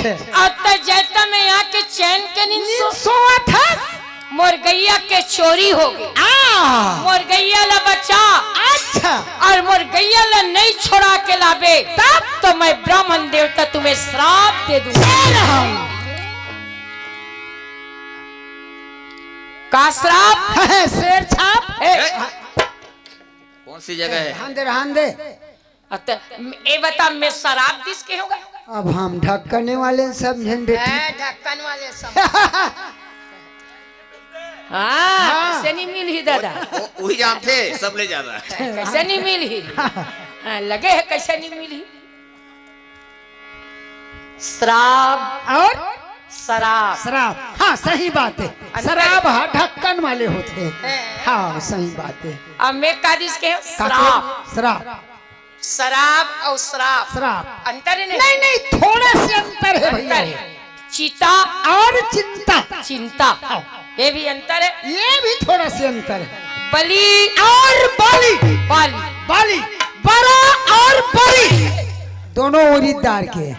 अच्छा अब जैता में यहाँ के चैन के नींद सोआ था मोर गैया के चोरी हो गई। मोर गैया ला बचा। अच्छा और मोर गैया ला नहीं छोड़ा के लाबे तब तो मैं ब्राह्मण देवता तुम्हें श्राप दे दूंगा। का श्राप है शेर छाप कौन सी जगह है? हांदे ए बता मैं शराब किसके होगा? अब हम ढक्कने वाले समझें ढक्कन वाले सब हाँ कैसे नहीं मिल ही दादा? वही जानते सब ले जाता कैसे नहीं मिल ही? लगे है कैसे नहीं मिल ही? श्राप और शराब शराब। हाँ सही बात है। शराब ढक्कन वाले होते हैं। हाँ सही बात है। अब मैं कादिश के शराब शराब शराब और शराब शराब अंतर है नहीं नहीं थोड़ा से अंतर है भैया। चिता और चिंता चिंता ये भी अंतर है। ये भी थोड़ा से अंतर है। बलि और बाली बाली बाली बड़ा और बड़ी दोनों उड़ीदार के।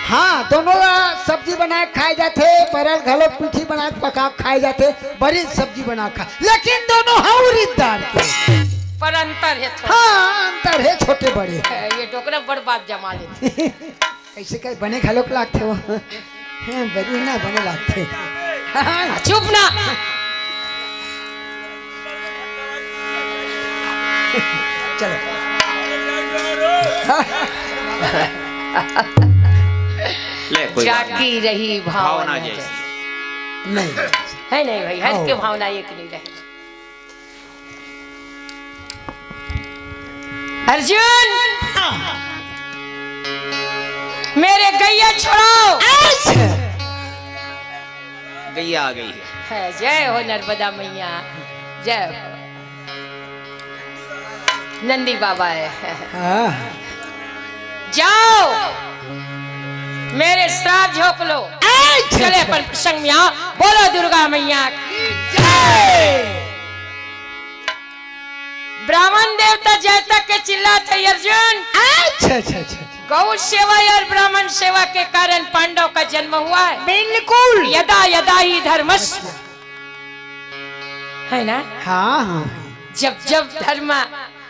हाँ दोनों सब्जी बना खाए जाते। बरल घलो पीठी बना पका खाए जाते। बड़ी सब्जी बना खा लेकिन दोनों हैं उड़ीदार के। पर अंतर है थोड़ा। हाँ अंतर है छोटे बड़े। ये टोकरा बड़ बात जमा लेते कैसे कहीं बने घलो के लागते हो। बड़ी ना बने लागते। चुप ना चलो ले कोई बात जागी रही भावना जैसी नहीं है नहीं भाई हर के भावना एक नहीं रहे। अर्जुन मेरे गैया छोड़ाओ। गैया आ गई है। जय हो नर्मदा मैया जय हो। नंदी बाबा है। जाओ मेरे श्राप झोंक लो। चले अपन प्रसंग में आओ। बोलो दुर्गा मैया की जय। ब्राह्मण देवता जैता के चिल्लाते अर्जुन। अच्छा गौ सेवा और ब्राह्मण सेवा के कारण पांडव का जन्म हुआ है। बिल्कुल यदा यदा ही धर्मस्य है ना। हाँ जब जब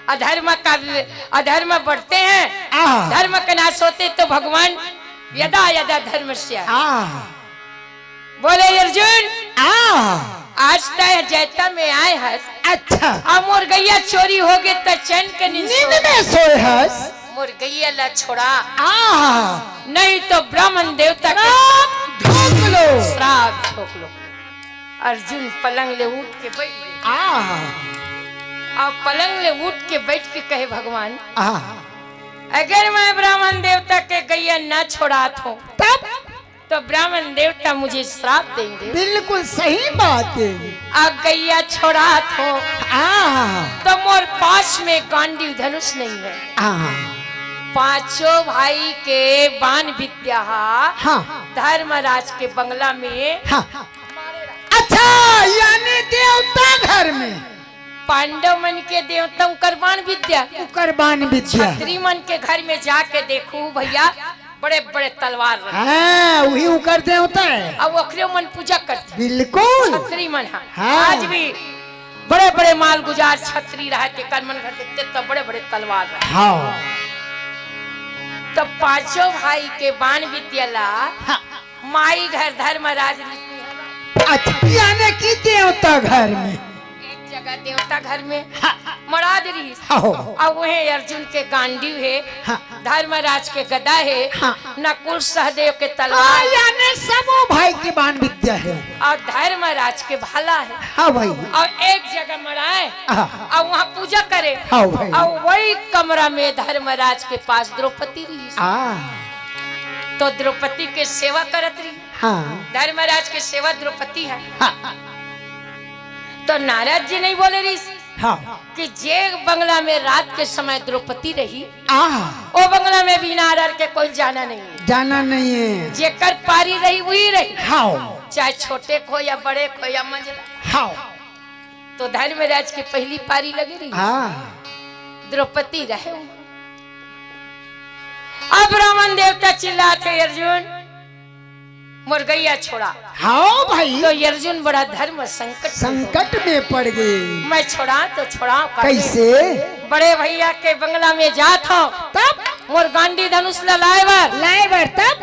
अधर्म बढ़ते हैं धर्म का नाश होते तो भगवान यदा यदा धर्मस्य। बोले अर्जुन आज तय जैता में आए हैं। अच्छा अब मोर गैया चोरी हो गए तो चैन के नींद में सोए हस। मोर गैया ला छोड़ा नहीं तो ब्राह्मण देवता झोंक लो श्राप झोंक लो। अर्जुन पलंग ले उठ के बैठ गए। अब पलंग ले उठ के बैठ के कहे भगवान अगर मैं ब्राह्मण देवता के गैया न छोड़ात हूँ तब तो ब्राह्मण देवता मुझे श्राप देंगे। बिल्कुल सही बात है। अब गैया छोड़ात हो तो मोर पास में गांडी धनुष नहीं है। पांचों भाई के बाण विद्या धर्मराज के बंगला में। अच्छा यानी देवता घर में पांडव मन के देवता करबान विद्या छत्री मन के घर में जाके देखू भैया बड़े बड़े तलवार वही उकर देवता है। अब ओकरे मन पूजा करते। बिल्कुल छत्री मन आज भी बड़े बड़े माल गुजार छत्री रहा के कर मन घर देखते तो बड़े बड़े तलवार रहा। तो पांचों भाई के बाण विद्याला माई घर धर्मराज यानी कि देवता घर में एक जगह देवता घर में मरा रही। अब वही अर्जुन के गांडी है धर्मराज के गदा है नकुल सहदेव के तलवार यानी सबो भाई के बाण विद्या है और धर्मराज के भाला है। हाँ भाई और एक जगह मराए और वहाँ पूजा करे। हाँ भाई और वही कमरा में धर्मराज के पास द्रौपदी रही तो द्रौपदी के सेवा करत रही। धर्मराज के सेवा द्रौपदी है। तो नारद जी नहीं बोले रही कि जे बंगला में रात के समय द्रौपदी रही वो बंगला में भी नारद के कोई जाना नहीं है। जेकर पारी रही वही रही चाहे छोटे को या बड़े को या मंझला। तो धर्मराज की पहली पारी लगी रही द्रौपदी रहे। अब ब्राह्मण देवता चिल्लाते अर्जुन मुर्गैया छोड़ा। हाँ भाई। तो अर्जुन बड़ा धर्म संकट में पड़ गए। मैं छोड़ा तो छोड़ा कैसे? बड़े भैया के बंगला में जात हो तब मोर गांडी धनुष लाएवर तब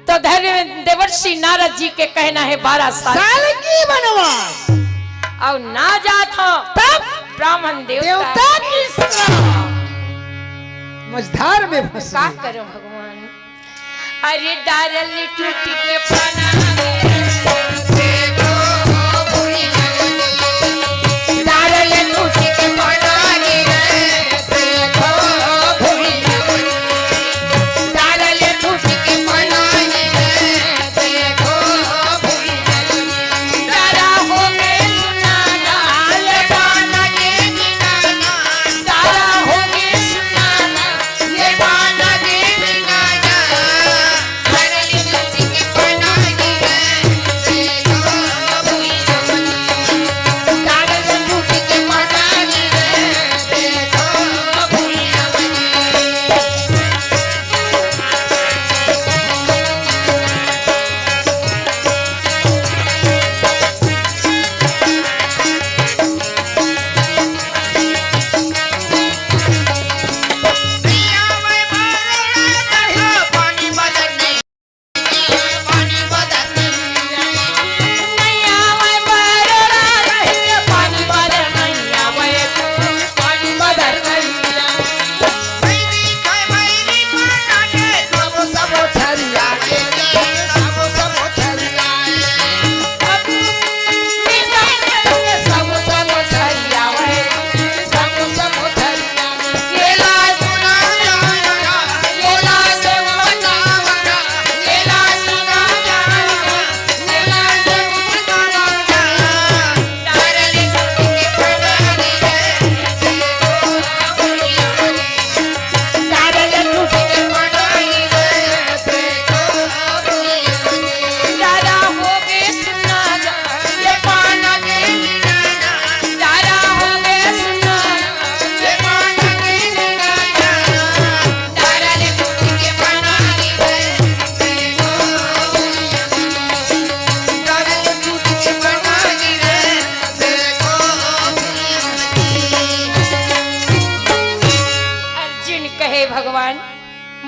तो धैर्य देवर्षि नारद जी के कहना है 12 साल की बनवास और ना जात हो तब ब्राह्मण देवता की मझधार में फंस का करो भगवान। अरे डारल टूट के पाना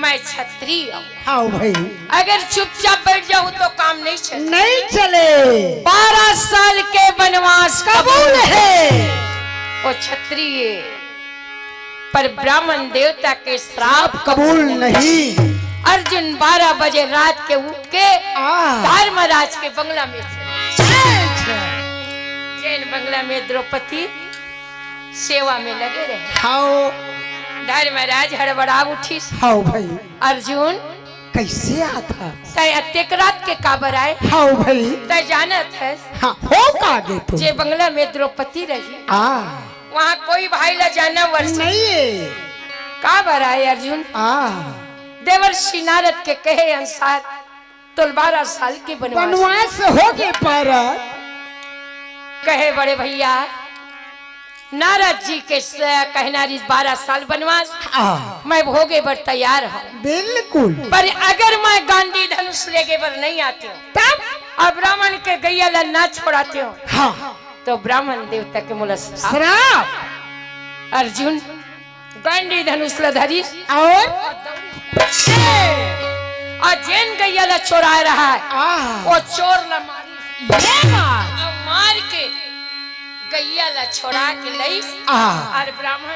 मैं क्षत्रिय हूँ। हाँ भाई। अगर चुपचाप बैठ जाऊँ तो काम नहीं चले। 12 साल के वनवास कबूल है। वो क्षत्रिय पर ब्राह्मण देवता के श्राप कबूल नहीं। अर्जुन 12 बजे रात के उठ के धर्मराज के बंगला में जैन बंगला में द्रौपदी सेवा में लगे रहे। हाँ धर्मराज हड़बड़ा उठी। हाँ भाई। अर्जुन कैसे आता? तय अत्यक रात के काबर आए? हाँ भाई। तय जानत है? हाँ हो कागे तो। जे बंगला में द्रौपदी रही वहाँ कोई भाई ला जाना वर्ष नहीं है। काबर आए अर्जुन? देवर्षि नारद के कहे अनुसार तो 12 साल की वनवास हो गए पर कहे बड़े भैया नारद जी के कहना 12 साल वनवास मैं भोगे बर तैयार हूँ। बिल्कुल। पर अगर मैं गांधी धनुष लेके बर नहीं आती हूँ तब अब ब्राह्मण के गैया ला ना छोड़ाती हूँ तो ब्राह्मण देवता के मुला श्राप। अर्जुन गांधी धनुष ला धरी और जैन गैया ला चोरा रहा है वो चोर ला मार के गैया ला छोड़ा के लई और ब्राह्मण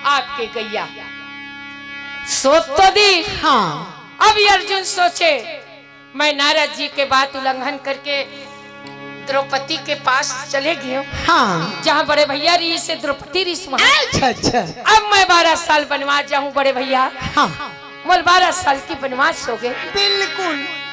आपके गैया सोच तो दी। अब अर्जुन सोचे मैं नारद जी के बात उल्लंघन करके द्रौपदी के पास चले गए जहाँ बड़े भैया री से द्रौपदी री। अच्छा। अब मैं 12 साल वनवास जाऊँ बड़े भैया। मोल 12 साल की वनवास हो गए। बिल्कुल।